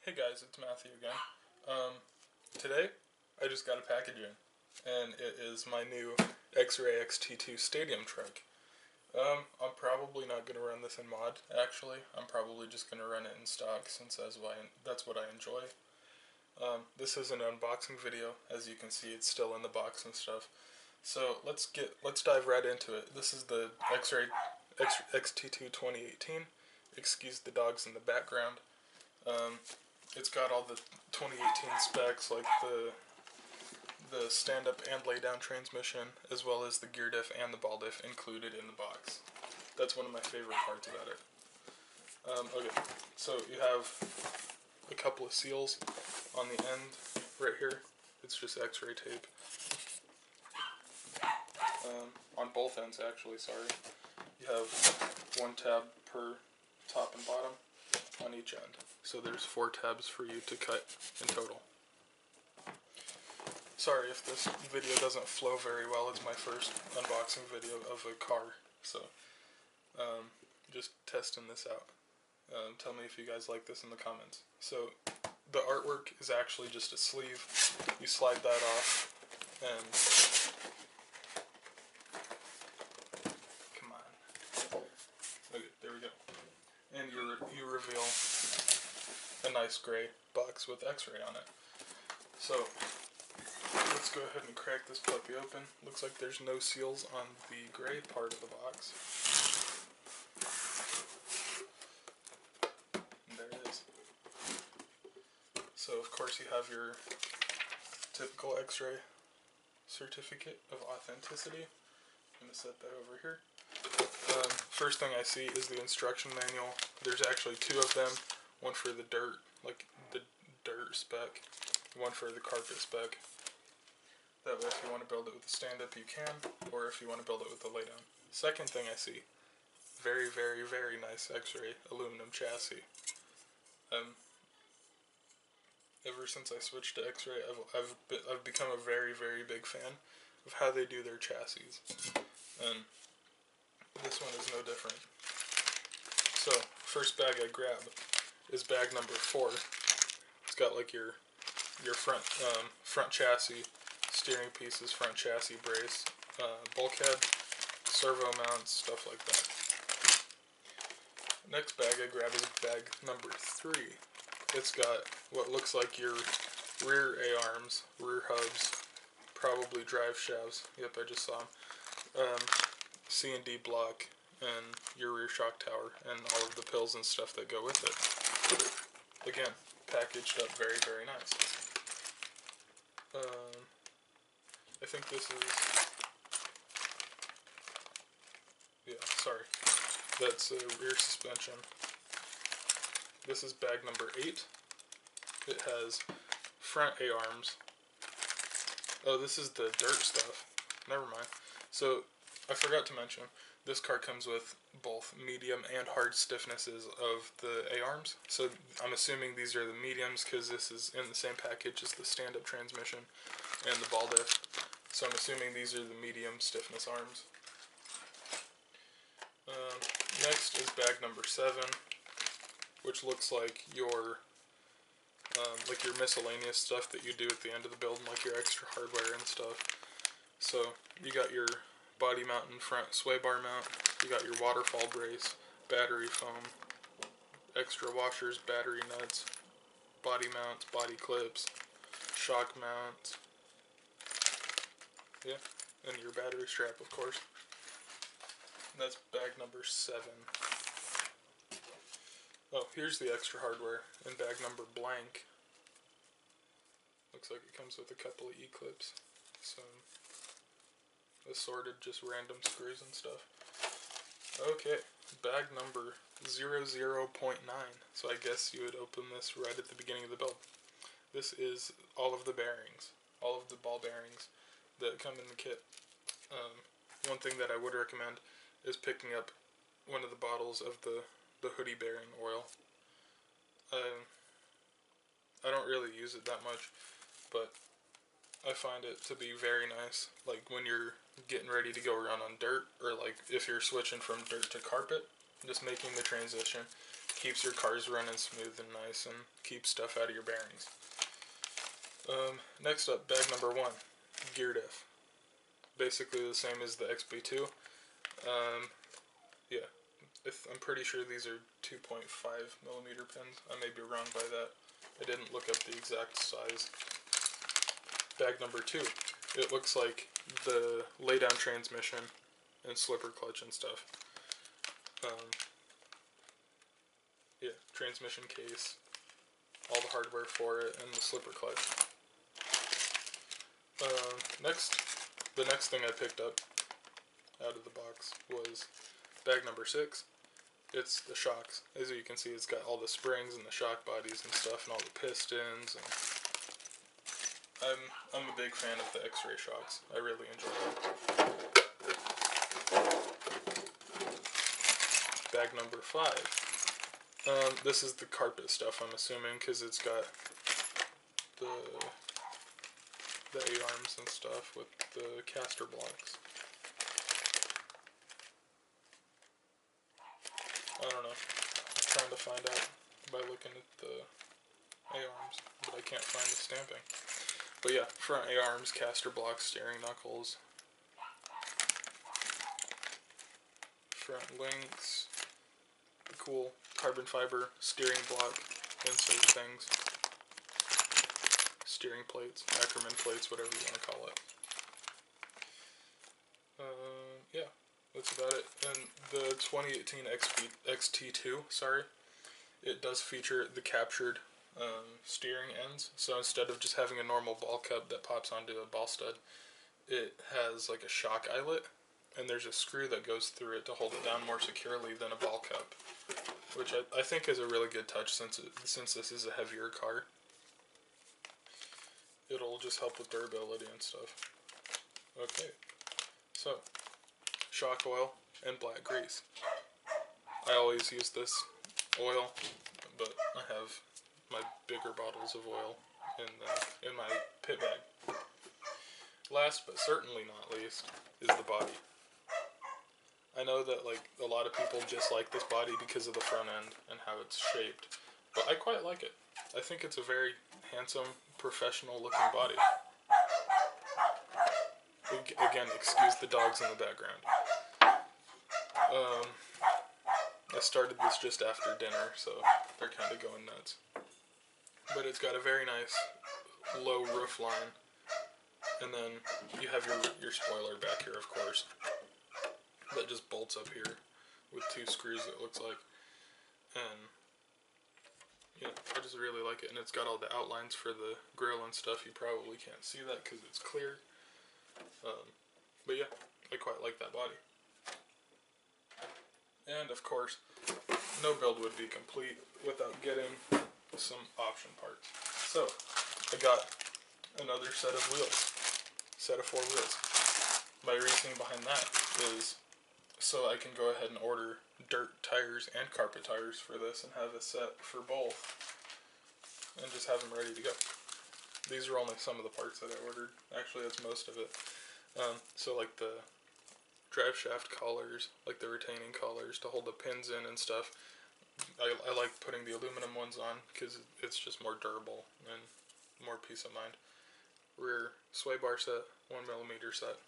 Hey guys, it's Matthew again. Today, I just got a package in, and it is my new Xray XT2 stadium truck. I'm probably not going to run this in mod, actually. I'm probably just going to run it in stock, since that's what I enjoy. This is an unboxing video. As you can see, it's still in the box and stuff. So let's dive right into it. This is the Xray XT2 2018. Excuse the dogs in the background. It's got all the 2018 specs, like the stand-up and lay-down transmission, as well as the gear diff and the ball diff included in the box. That's one of my favorite parts about it. Okay, so you have a couple of seals on the end right here. It's just X-ray tape. On both ends, actually, sorry. You have one tab per top and bottom on each end. So there's 4 tabs for you to cut in total. Sorry if this video doesn't flow very well. It's my first unboxing video of a car, so just testing this out. Tell me if you guys like this in the comments. So the artwork is actually just a sleeve. You slide that off and come on. Okay, there we go. And you reveal a nice gray box with X-ray on it. So let's go ahead and crack this puppy open. Looks like there's no seals on the gray part of the box. And there it is. So of course you have your typical X-ray certificate of authenticity. I'm going to set that over here. First thing I see is the instruction manual. There's actually 2 of them. One for the dirt, like the dirt spec, one for the carpet spec. That way if you want to build it with a stand-up you can, or if you want to build it with a lay-down. Second thing I see, very, very, very nice X-ray aluminum chassis. Ever since I switched to X-ray, I've become a very, very big fan of how they do their chassis. And this one is no different. So, first bag I grab is bag number 4. It's got like your front chassis, steering pieces, front chassis brace, bulkhead, servo mounts, stuff like that. Next bag I grab is bag number 3. It's got what looks like your rear A-arms, rear hubs, probably drive shafts. Yep, I just saw them. C&D block, and your rear shock tower, and all of the pills and stuff that go with it. Again, packaged up very, very nice. I think this is, that's a rear suspension. This is bag number 8. It has front A-arms. Oh, this is the dirt stuff. Never mind. So, I forgot to mention, this car comes with both medium and hard stiffnesses of the A-arms. So I'm assuming these are the mediums because this is in the same package as the stand-up transmission and the ball diff. So I'm assuming these are the medium stiffness arms. Next is bag number 7, which looks like your miscellaneous stuff that you do at the end of the build, like your extra hardware and stuff. So you got your body mount and front sway bar mount, you got your waterfall brace, battery foam, extra washers, battery nuts, body mounts, body clips, shock mounts, yeah, and your battery strap, of course. And that's bag number 7. Oh, here's the extra hardware in bag number blank. Looks like it comes with a couple of E-clips, some assorted just random screws and stuff. Okay, bag number 00.9. So I guess you would open this right at the beginning of the build. This is all of the bearings, all of the ball bearings that come in the kit. One thing that I would recommend is picking up one of the bottles of the hoodie bearing oil. I don't really use it that much, but I find it to be very nice, like when you're getting ready to go around on dirt, or like if you're switching from dirt to carpet, just making the transition, keeps your cars running smooth and nice and keeps stuff out of your bearings. Next up, bag number 1, gear diff. Basically the same as the XB2. Yeah, I'm pretty sure these are 2.5mm pins. I may be wrong by that. I didn't look up the exact size. Bag number 2. It looks like the lay-down transmission and slipper clutch and stuff. Yeah, transmission case, all the hardware for it, and the slipper clutch. The next thing I picked up out of the box was bag number 6. It's the shocks. As you can see, it's got all the springs and the shock bodies and stuff, and all the pistons. And I'm a big fan of the Xray shocks. I really enjoy them. Bag number 5. This is the carpet stuff, I'm assuming, because it's got the A-arms and stuff with the caster blocks. I don't know. I'm trying to find out by looking at the A-arms, but I can't find the stamping. But yeah, front A-arms, caster blocks, steering knuckles, front links, the cool carbon fiber steering block insert things, steering plates, Ackerman plates, whatever you want to call it. Yeah, that's about it. And the 2018 XT2, it does feature the captured steering ends. So instead of just having a normal ball cup that pops onto a ball stud, it has like a shock eyelet, and there's a screw that goes through it to hold it down more securely than a ball cup, which I think is a really good touch since this is a heavier car. It'll just help with durability and stuff. Okay, so shock oil and black grease. I always use this oil, but I have my bigger bottles of oil in my pit bag. Last but certainly not least is the body. I know that like a lot of people just like this body because of the front end and how it's shaped, but I quite like it. I think it's a very handsome, professional looking body. Again, excuse the dogs in the background. I started this just after dinner, so they're kind of going nuts. But it's got a very nice low roof line, and then you have your spoiler back here, of course, that just bolts up here with 2 screws, it looks like. And yeah, I just really like it, and it's got all the outlines for the grill and stuff. You probably can't see that because it's clear. But yeah, I quite like that body. And of course, no build would be complete without getting some option parts. So, I got another set of wheels. Set of 4 wheels. My reasoning behind that is so I can go ahead and order dirt tires and carpet tires for this and have a set for both and just have them ready to go. These are only some of the parts that I ordered. Actually, that's most of it. So like the drive shaft collars, like the retaining collars to hold the pins in and stuff. I like putting the aluminum ones on because it's just more durable and more peace of mind. Rear sway bar set, 1mm set.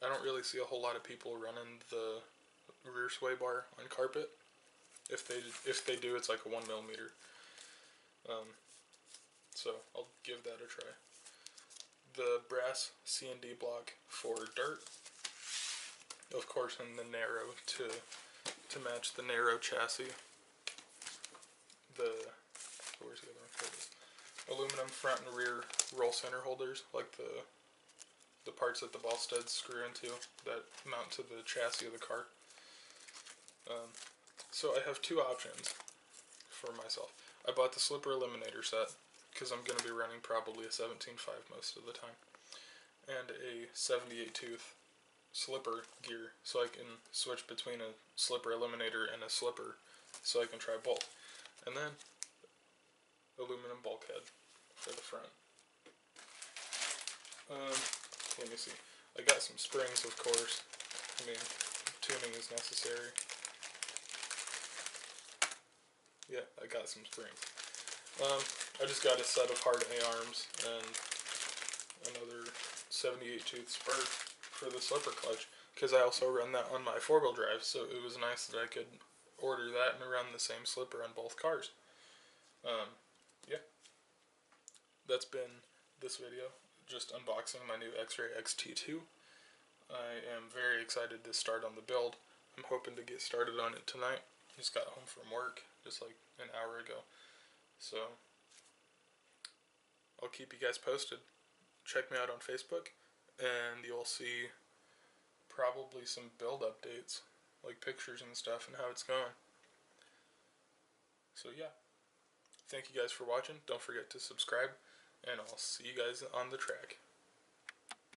I don't really see a whole lot of people running the rear sway bar on carpet. If they do, it's like a 1mm. So I'll give that a try. The brass C&D block for dirt, of course, in the narrow to match the narrow chassis. Where's the other one? Here it is. Aluminum front and rear roll center holders, like the parts that the ball studs screw into that mount to the chassis of the car. So I have 2 options for myself. I bought the slipper eliminator set because I'm going to be running probably a 17.5 most of the time, and a 78 tooth slipper gear so I can switch between a slipper eliminator and a slipper so I can try both. And then aluminum bulkhead for the front. Let me see. I got some springs, of course. I mean, tuning is necessary. Yeah, I got some springs. I just got a set of hard A-arms and another 78 tooth spur for the slipper clutch, because I also run that on my 4-wheel drive, so it was nice that I could order that and run the same slipper on both cars. Yeah, that's been this video, just unboxing my new Xray XT2. I am very excited to start on the build. I'm hoping to get started on it tonight. Just got home from work just like an hour ago, so I'll keep you guys posted. Check me out on Facebook, and you'll see probably some build updates, like pictures and stuff, and how it's going. So yeah, thank you guys for watching. Don't forget to subscribe, and I'll see you guys on the track.